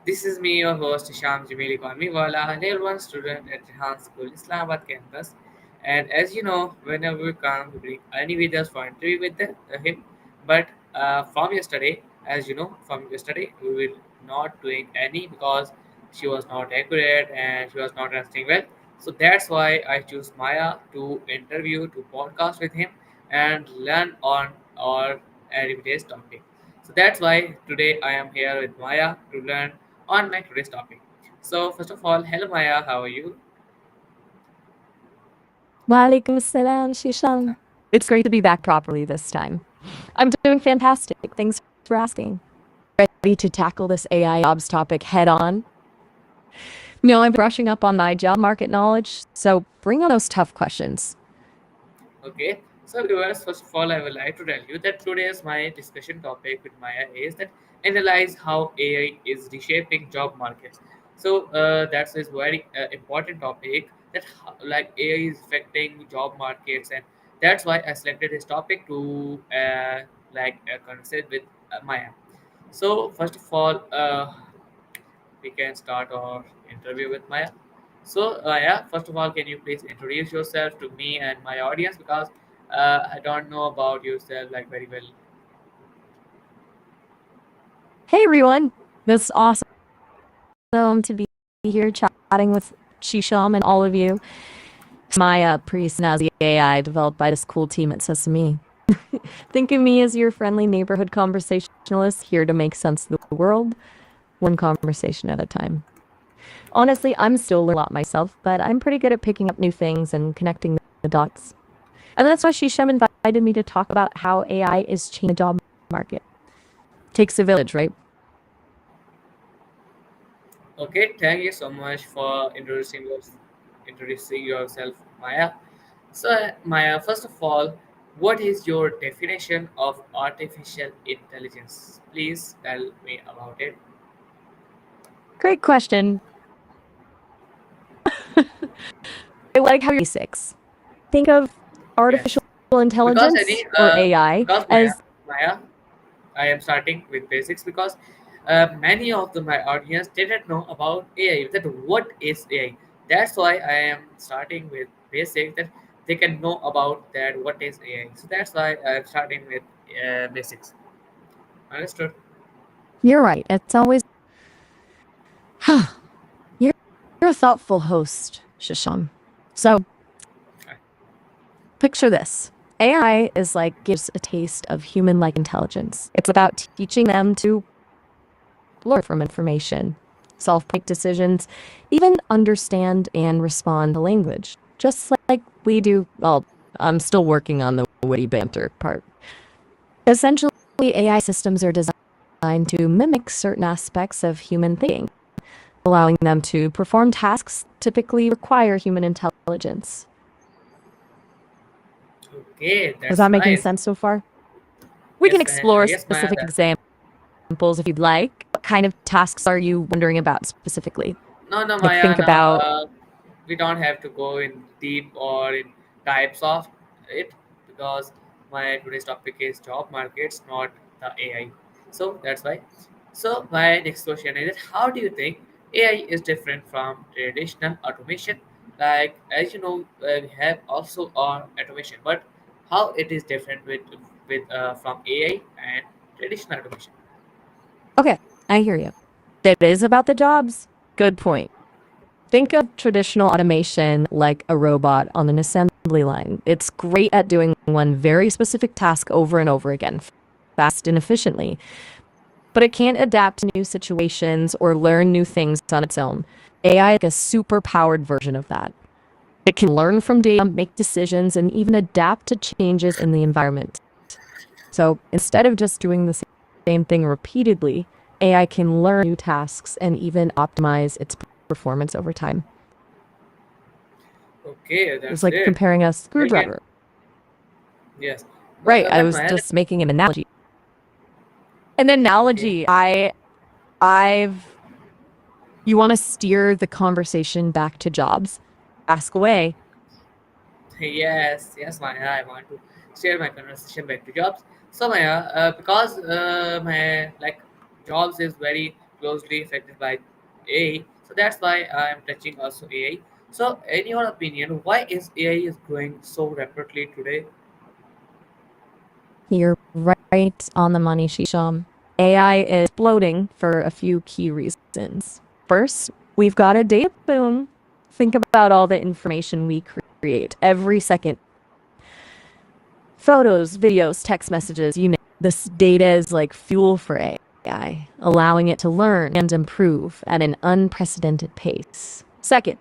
This is me, your host, Sham Jamili Wala, level 1 student at Rehan School, Islamabad campus. And as you know, whenever we come, we bring any videos for interview with him. But from yesterday, as you know, from yesterday, we will not doing any because she was not accurate and she was not answering well. So that's why I choose Maya to interview, to podcast with him and learn on our everyday's topic. So that's why today I am here with Maya to learn on my today's topic. So first of all, hello Maya, how are you? Walaikum salam, Shisham. It's great to be back properly this time. I'm doing fantastic. Thanks for asking. Ready to tackle this AI jobs topic head on? No, I'm brushing up on my job market knowledge, so bring on those tough questions. Okay. So viewers, first of all, I would like to tell you that today's my discussion topic with Maya is that analyze how AI is reshaping job markets. So that's is very important topic that like AI is affecting job markets, and that's why I selected this topic to conversate with Maya. So first of all, we can start our interview with Maya. So, yeah, first of all, can you please introduce yourself to me and my audience because I don't know about yourself like very well. Hey everyone, it's awesome to be here chatting with Shisham and all of you. My pre-snazzy AI developed by this cool team at Sesame. Think of me as your friendly neighborhood conversationalist here to make sense of the world, one conversation at a time. Honestly, I'm still learning a lot myself, but I'm pretty good at picking up new things and connecting the dots. And that's why Shishem invited me to talk about how AI is changing the job market. Takes a village, right? Okay, thank you so much for introducing yourself, Maya. So, Maya, first of all, what is your definition of artificial intelligence? Please tell me about it. Great question. I like how you're basics. Think of Yes, artificial because intelligence or AI because as Maya, I am starting with basics because many of my audience didn't know about AI. That what is AI? That's why I am starting with basics that they can know about that what is AI. So that's why I'm starting with basics. Understood? you're right. It's always you're, you're a thoughtful host, Shisham. So picture this. AI is like gives a taste of human-like intelligence. It's about teaching them to learn from information, solve quick decisions, even understand and respond to language, just like we do. Well, I'm still working on the witty banter part. Essentially, AI systems are designed to mimic certain aspects of human thinking, allowing them to perform tasks typically require human intelligence. Okay, Is that's that making nice. sense so far? We can explore Yes, Maya. specific examples if you'd like. What kind of tasks are you wondering about specifically? No, no, Like, Maya. think No, about we don't have to go in deep or in types of it because my today's topic is job markets, not the AI. So that's why. So my next question is that how do you think AI is different from traditional automation? Like as you know, we have also automation, but how it is different with from AI and traditional automation? Okay, I hear you. That is about the jobs. Good point. Think of traditional automation like a robot on an assembly line. It's great at doing one very specific task over and over again, fast and efficiently, but it can't adapt to new situations or learn new things on its own. AI is like a super powered version of that. It can learn from data, make decisions, and even adapt to changes in the environment. So instead of just doing the same thing repeatedly, AI can learn new tasks and even optimize its performance over time. Okay, It's that's like great. comparing a We can screwdriver. yes, Right, I but was Maya, just making an analogy. An okay. analogy. I've you want to steer the conversation back to jobs? Ask away. Yes, yes, Maya. I want to share my conversation back to jobs. So Maya, because my like jobs is very closely affected by AI. So that's why I'm touching also AI. So, in your opinion, why is AI is growing so rapidly today? You're right on the money, Shisham. AI is exploding for a few key reasons. First, we've got a data boom. Think about all the information we create every second. Photos, videos, text messages, you know. This data is like fuel for AI, allowing it to learn and improve at an unprecedented pace. Second,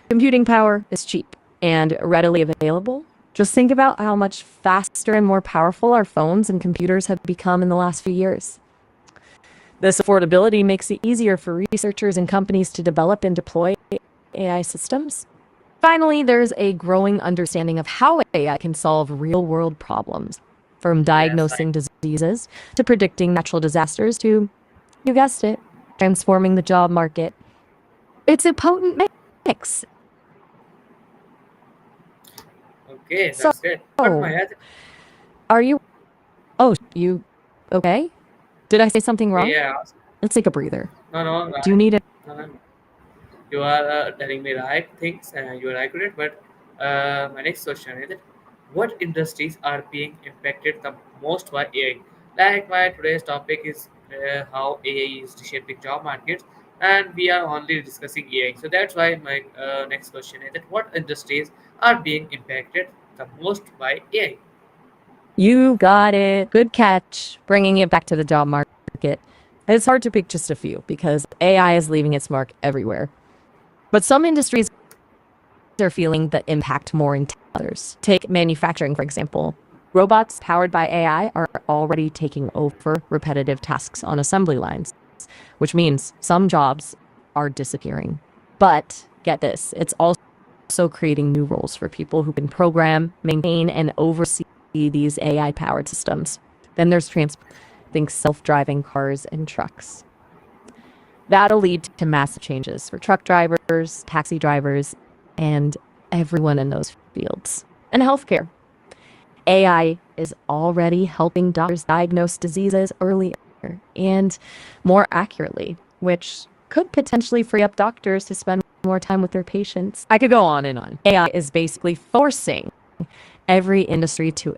computing power is cheap and readily available. Just think about how much faster and more powerful our phones and computers have become in the last few years. This affordability makes it easier for researchers and companies to develop and deploy AI systems. Finally, there's a growing understanding of how AI can solve real world problems, from Yes, I diagnosing diseases to predicting natural disasters to, you guessed it, transforming the job market. It's a potent mix. okay, So, that's great. But Maya, are you? Oh, you okay? Did I say something wrong? yeah, Let's take a breather. no, no, Do you need it? no, no, no. You are telling me right things, you are accurate. But my next question is that what industries are being impacted the most by AI? Like my today's topic is how AI is reshaping job markets, and we are only discussing AI. So that's why my next question is that what industries are being impacted the most by AI? You got it. Good catch. Bringing it back to the job market. It's hard to pick just a few because AI is leaving its mark everywhere. But some industries are feeling the impact more in others. Take manufacturing, for example. Robots powered by AI are already taking over repetitive tasks on assembly lines, which means some jobs are disappearing. But get this, it's also creating new roles for people who can program, maintain, and oversee these AI powered systems. Then there's transport, think self driving cars and trucks. That'll lead to massive changes for truck drivers, taxi drivers, and everyone in those fields. And healthcare. AI is already helping doctors diagnose diseases earlier and more accurately, which could potentially free up doctors to spend more time with their patients. I could go on and on. AI is basically forcing every industry to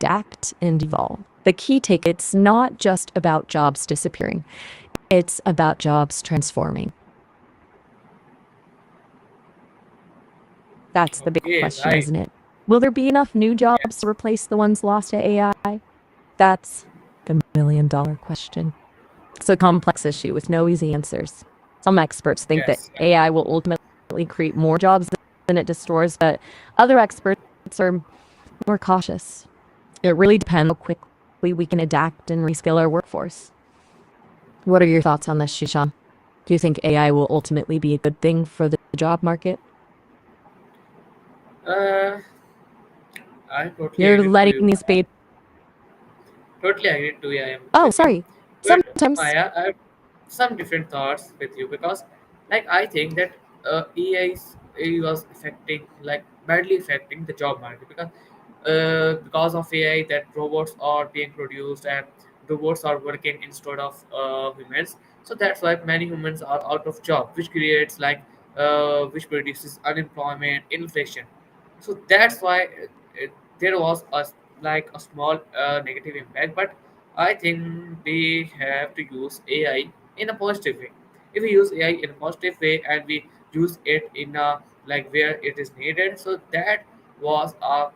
adapt and evolve. The key take it's not just about jobs disappearing, it's about jobs transforming. That's the big Okay, question, right. isn't it? Will there be enough new jobs to Yes, replace the ones lost to AI? That's the $1 million question. It's a complex issue with no easy answers. Some experts think that yes. AI will ultimately create more jobs than it destroys, but other experts are more cautious. It really depends how quickly we can adapt and reskill our workforce. What are your thoughts on this, Shisham? Do you think AI will ultimately be a good thing for the job market? Uh, I totally You're agree to letting you, these Maya. baby. Totally agree to you. I am Oh, with you. sorry. But Sometimes Maya, I have some different thoughts with you because, like, I think that AI was affecting, like, badly affecting the job market because of AI that robots are being produced and robots are working instead of humans. So that's why many humans are out of job, which creates which produces unemployment, inflation. So that's why there was a small negative impact, but I think we have to use AI in a positive way. If we use AI in a positive way and we use it in a like where it is needed, so that was a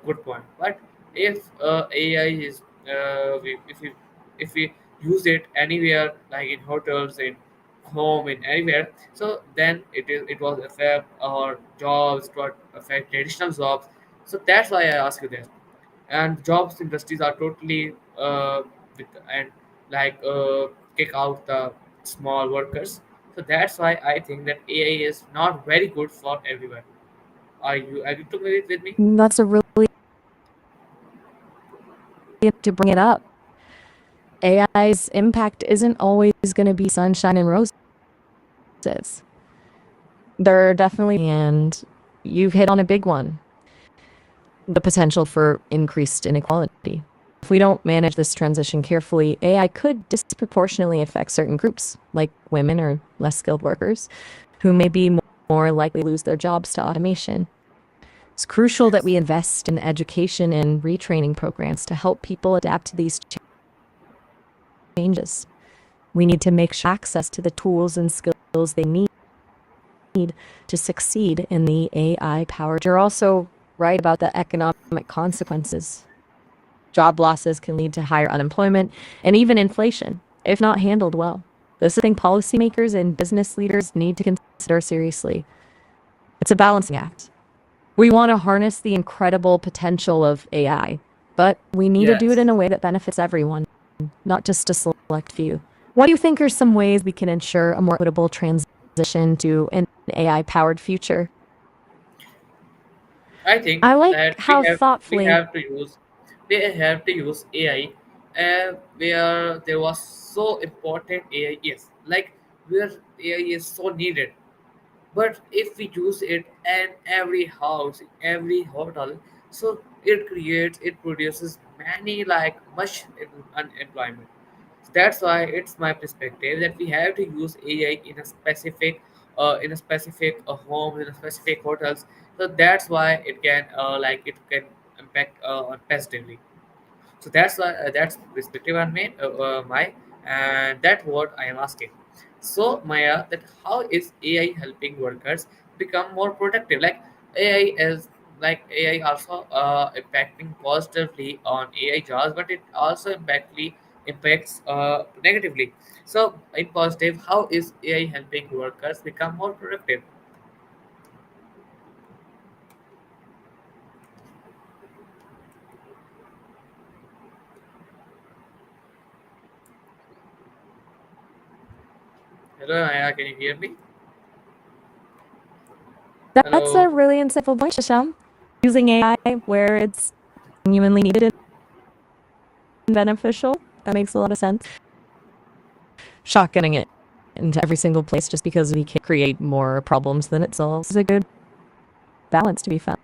good point. But if AI is if we use it anywhere like in hotels, in home, in anywhere, so then it was affect our jobs, it would affect traditional jobs. So that's why I ask you this. And jobs industries are totally with and kick out the small workers. So that's why I think that AI is not very good for everyone. Are you agree to with me? that's a really to bring it up. AI's impact isn't always going to be sunshine and roses. There are definitely, and you've hit on a big one, the potential for increased inequality. if we don't manage this transition carefully, AI could disproportionately affect certain groups, like women or less skilled workers, who may be more likely to lose their jobs to automation. It's crucial that Yes. we invest in education and retraining programs to help people adapt to these changes. We need to make sure access to the tools and skills they need to succeed in the AI powered. You're also right about the economic consequences. Job losses can lead to higher unemployment and even inflation if not handled well. This is something policymakers and business leaders need to consider seriously. It's a balancing act. We want to harness the incredible potential of AI, but we need to do it Yes. in a way that benefits everyone, not just a select few. What do you think are some ways we can ensure a more equitable transition to an AI powered future? I think I like that how we thoughtfully. have to use they have to use AI where there was so important AI is like where AI is so needed. But if we use it in every house, every hotel, so it produces many like much unemployment. That's why it's my perspective that we have to use AI in a specific homes, in a specific hotels. So that's why it can impact positively. So that's perspective on me, my, and that what I am asking. So Maya, that how is AI helping workers become more productive? Like AI is AI also impacting positively on AI jobs, but it also impacts negatively. So in positive, how is AI helping workers become more productive? Hello Maya, can you hear me? That's Hello. a really insightful point, Shisham. Using AI where it's genuinely needed and beneficial. That makes a lot of sense. Shotgunning it into every single place just because we can create more problems than it solves is a good balance to be found.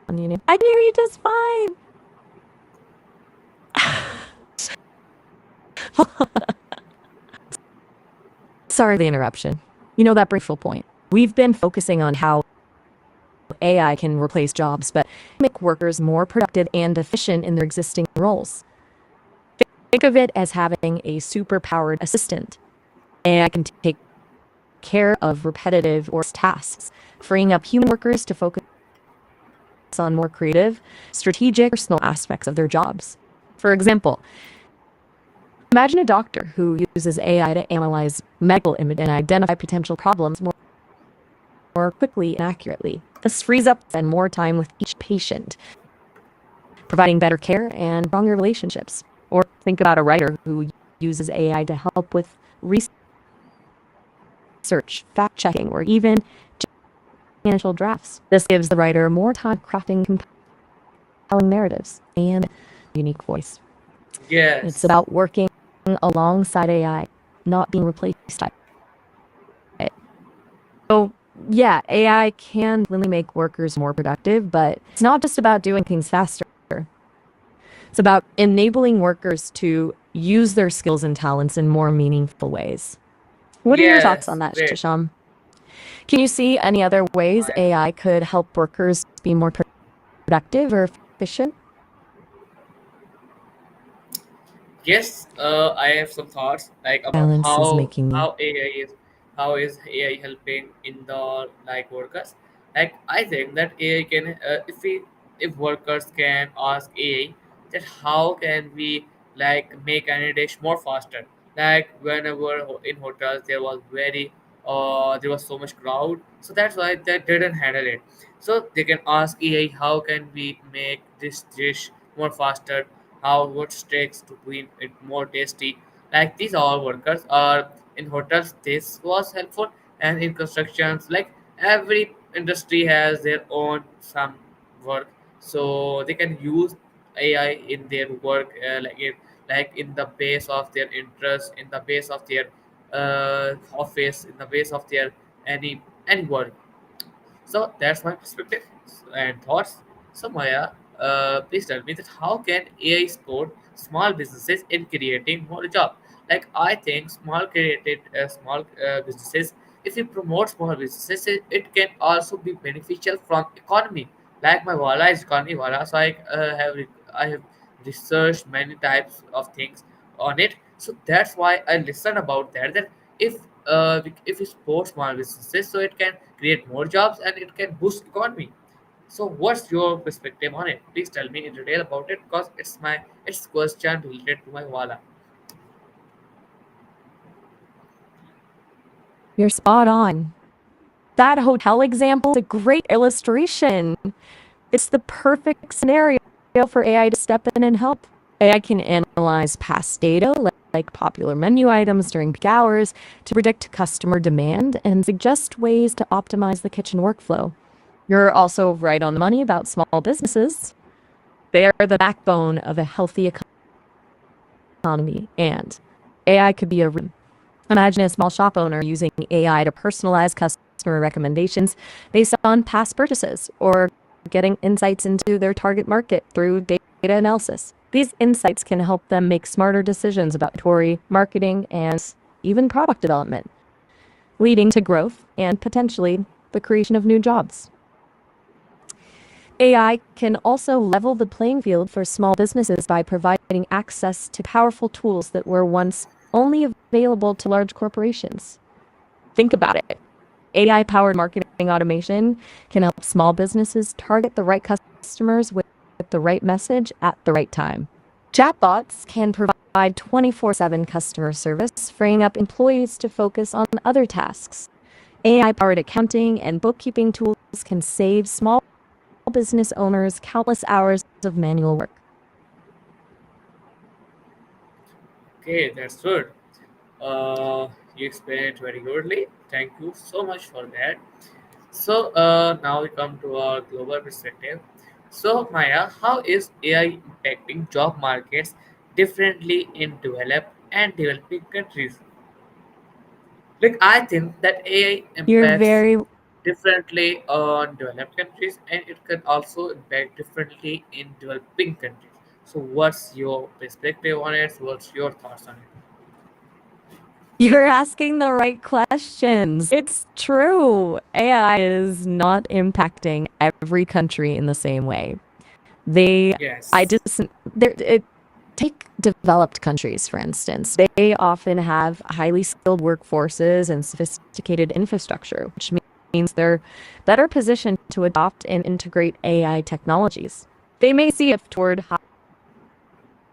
I can hear you just fine. Sorry for the interruption. That brief point. We've been focusing on how AI can replace jobs, but make workers more productive and efficient in their existing roles. Think of it as having a superpowered assistant. AI can take care of repetitive or tasks, freeing up human workers to focus on more creative, strategic, personal aspects of their jobs. For example, imagine a doctor who uses AI to analyze medical images and identify potential problems more quickly and accurately. This frees up and more time with each patient, providing better care and stronger relationships. Or think about a writer who uses AI to help with research, fact checking, or even initial drafts. This gives the writer more time crafting compelling narratives and unique voice. It's Yes. about working alongside AI, not being replaced by it. So, yeah, AI can really make workers more productive, but it's not just about doing things faster. It's about enabling workers to use their skills and talents in more meaningful ways. What are your thoughts on Yes. that, Great. Shisham? Can you see any other ways AI could help workers be more productive or efficient? Yes, I have some thoughts like about Balance is making me. how is AI helping in the like workers. Like I think that AI can if workers can ask AI that how can we like make any dish more faster. Like whenever in hotels there was so much crowd, so that's why they didn't handle it. So they can ask AI how can we make this dish more faster, how what takes to be it more tasty. Like these all workers are in hotels. This was helpful, and in constructions, like every industry has their own some work, so they can use AI in their work, like in the base of their interest, in the base of their office, in the base of their any work. So that's my perspective and thoughts. So Maya, please tell me that how can AI support small businesses in creating more jobs? Like I think small businesses, if you promote small businesses, it can also be beneficial from economy. Like my wala is economy wala, so I have researched many types of things on it. So that's why I listened about that. That if we support small businesses, so it can create more jobs and it can boost economy. So what's your perspective on it? Please tell me in detail about it because it's question related to my wala. You're spot on. That hotel example is a great illustration. It's the perfect scenario for AI to step in and help. AI can analyze past data like popular menu items during peak hours to predict customer demand and suggest ways to optimize the kitchen workflow. You're also right on the money about small businesses. They are the backbone of a healthy economy, and AI could be a imagine a small shop owner using AI to personalize customer recommendations based on past purchases or getting insights into their target market through data analysis. These insights can help them make smarter decisions about inventory, marketing, and even product development, leading to growth and potentially the creation of new jobs. AI can also level the playing field for small businesses by providing access to powerful tools that were once only available to large corporations. Think about it. AI powered marketing automation can help small businesses target the right customers with the right message at the right time. Chatbots can provide 24/7 customer service, freeing up employees to focus on other tasks. AI powered accounting and bookkeeping tools can save small business owners countless hours of manual work. Okay, that's good. You explained it very goodly. Thank you so much for that. So now we come to our global perspective. So Maya, how is AI impacting job markets differently in developed and developing countries? Like I think that AI You're impacts very differently on developed countries and it can also impact differently in developing countries. So what's your perspective on it? What's your thoughts on it? You're asking the right questions. It's true. AI is not impacting every country in the same way. They, I Yes. just, there, it, take developed countries, for instance. They often have highly skilled workforces and sophisticated infrastructure, which means they're better positioned to adopt and integrate AI technologies. They may see it toward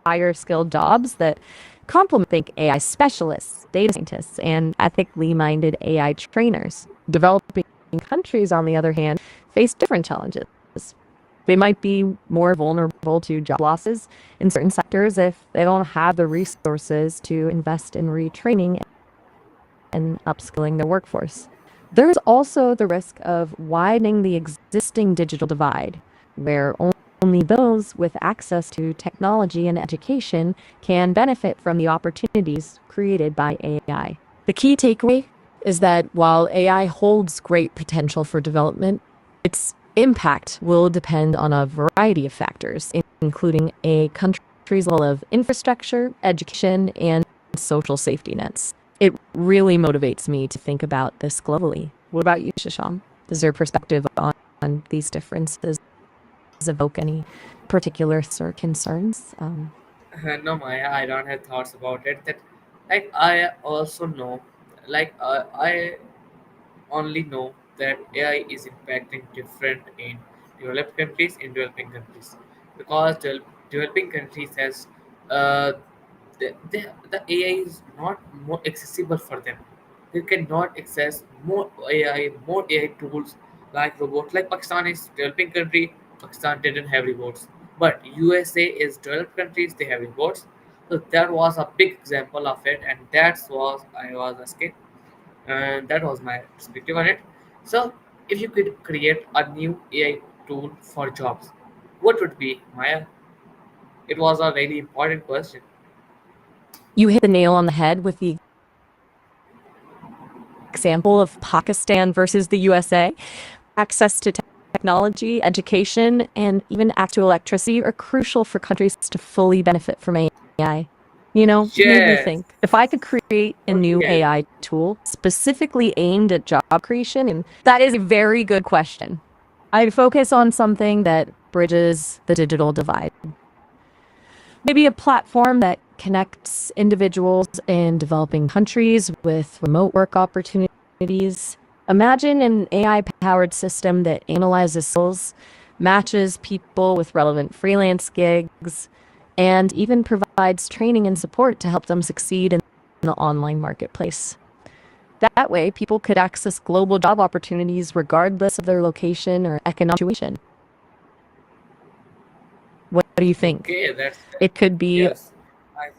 higher skilled jobs that complement think AI specialists, data scientists, and ethically minded AI trainers. Developing countries, on the other hand, face different challenges. They might be more vulnerable to job losses in certain sectors if they don't have the resources to invest in retraining and upskilling their workforce. There's also the risk of widening the existing digital divide, where only those with access to technology and education can benefit from the opportunities created by AI. The key takeaway is that while AI holds great potential for development, its impact will depend on a variety of factors, including a country's level of infrastructure, education, and social safety nets. It really motivates me to think about this globally. What about you, Shisham? Does your perspective on these differences evoke any particular or concerns? No, Maya, I don't have thoughts about it. That, like, I also know, I only know that AI is impacting different in developed countries, in developing countries, because developing countries has uh, the AI is not more accessible for them. They cannot access more AI, more AI tools like robots. Like Pakistan is developing country, Pakistan didn't have robots, but USA is developed countries. They have robots. So that was a big example of it, and that's was I was asking, and that was my perspective on it. So, if you could create a new AI tool for jobs, what would be Maya? It was a really important question. You hit the nail on the head with the example of Pakistan versus the USA. Access to technology, education, and even actual electricity are crucial for countries to fully benefit from AI. You know, it made me Yes, think if I could create a new totally agree. AI tool specifically aimed at job creation, and that is a very good question. I'd focus on something that bridges the digital divide. Maybe a platform that connects individuals in developing countries with remote work opportunities. Imagine an AI powered system that analyzes skills, matches people with relevant freelance gigs, and even provides training and support to help them succeed in the online marketplace. That way, people could access global job opportunities regardless of their location or economic situation. What do you think? Okay, that's It could be, yes. I,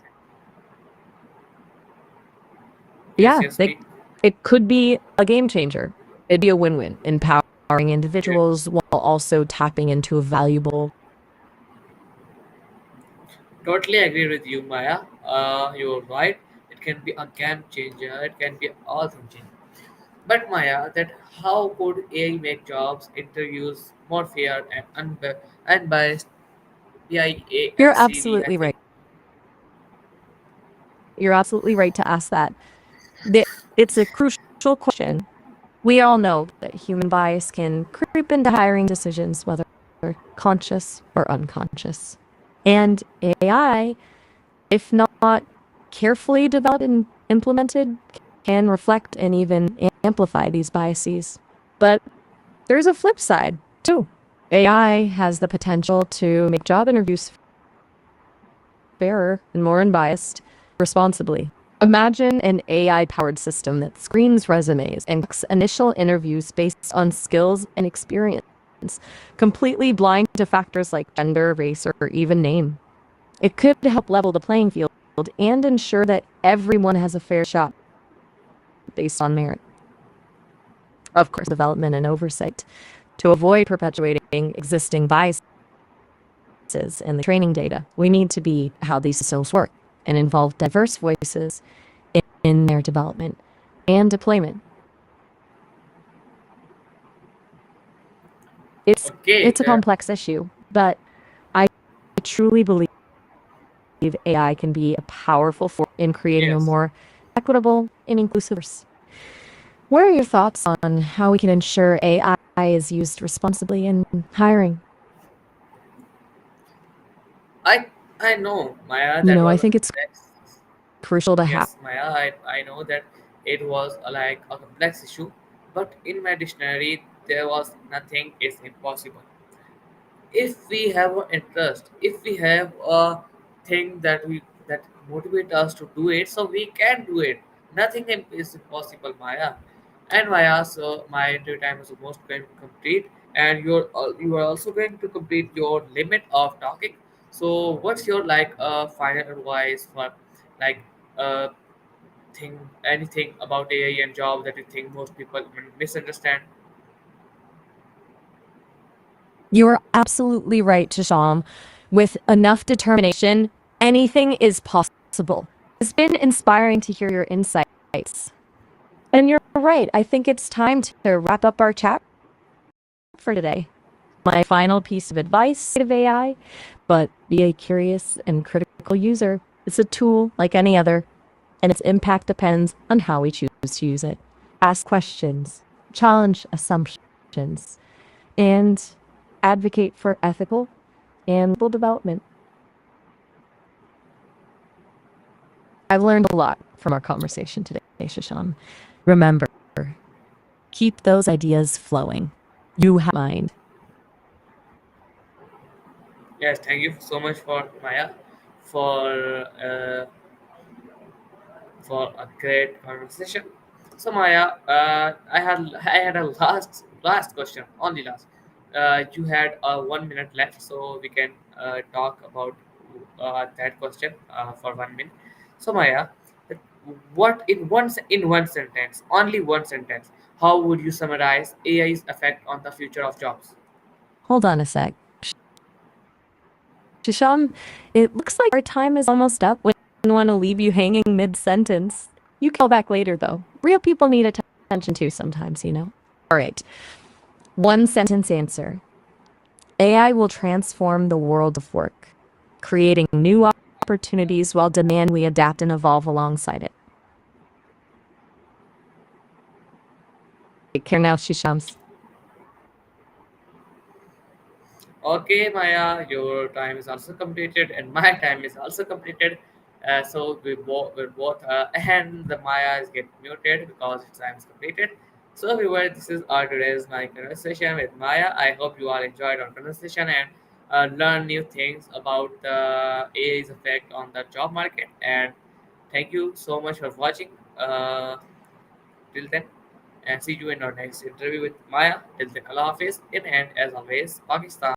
yes, yeah, yes, speak. it could be a game changer. It'd be a win-win, empowering Yes, individuals while also tapping into a valuable. totally agree with you, Maya. You're right. It can be a game changer. It can be all thing changer. But Maya, that how could AI make jobs interviews more fair and unbiased? BIA You're and CV, I absolutely right. think. You're absolutely right to ask that. The- It's a crucial question. We all know that human bias can creep into hiring decisions, whether conscious or unconscious. And AI, if not carefully developed and implemented, can reflect and even amplify these biases. But there's a flip side, too. AI has the potential to make job interviews fairer and more unbiased responsibly. Imagine an AI powered system that screens resumes and conducts initial interviews based on skills and experience, completely blind to factors like gender, race, or even name. It could help level the playing field and ensure that everyone has a fair shot based on merit. Of course, development and oversight to avoid perpetuating existing biases in the training data. We need to be how these systems work and involve diverse voices in their development and deployment. It's Okay, it's a complex issue, but I truly believe AI can be a powerful force in creating a yes. more equitable and inclusive workforce. What are your thoughts on how we can ensure AI is used responsibly in hiring? I I know, Maya, You that know, I was a think it's complex. crucial to have. Yes, Maya, I know that it was like a complex issue, but in my dictionary there was nothing is impossible. If we have an interest, if we have a thing that motivate us to do it, so we can do it. Nothing is impossible, Maya. And Maya, so my interview time is almost going to complete, and you are also going to complete your limit of talking. So what's your like final advice for like uh thing anything about AI and job that you think most people misunderstand? You are absolutely right, Shisham. With enough determination, anything is possible. It's been inspiring to hear your insights. And you're right, I think it's time to wrap up our chat for today. My final piece of advice of AI, but be a curious and critical user. It's a tool like any other, and its impact depends on how we choose to use it. Ask questions, challenge assumptions, and advocate for ethical and development. I've learned a lot from our conversation today, Shashan. Remember, keep those ideas flowing. You have mind. Yes, thank you so much for Maya for uh, for a great conversation. So Maya, I had a last question, only last. You had 1 minute left, so we can talk about that question for 1 minute. So Maya, what in one sentence, only one sentence, how would you summarize AI's effect on the future of jobs? Hold on a sec. Shisham, it looks like our time is almost up. Wouldn't want to leave you hanging mid-sentence. You can call back later, though. Real people need attention too sometimes, you know. All right. One sentence answer. AI will transform the world of work, creating new opportunities while demanding we adapt and evolve alongside it. Take care now, Shishams. Okay, Maya, your time is also completed, and my time is also completed. So we both and the Maya is get muted because its time is completed. So, viewer, this is our today's my conversation with Maya. I hope you all enjoyed our conversation and learn new things about the AI's effect on the job market. And thank you so much for watching. Till then, and see you in our next interview with Maya. Till then, Allah Hafiz. In and as always, Pakistan.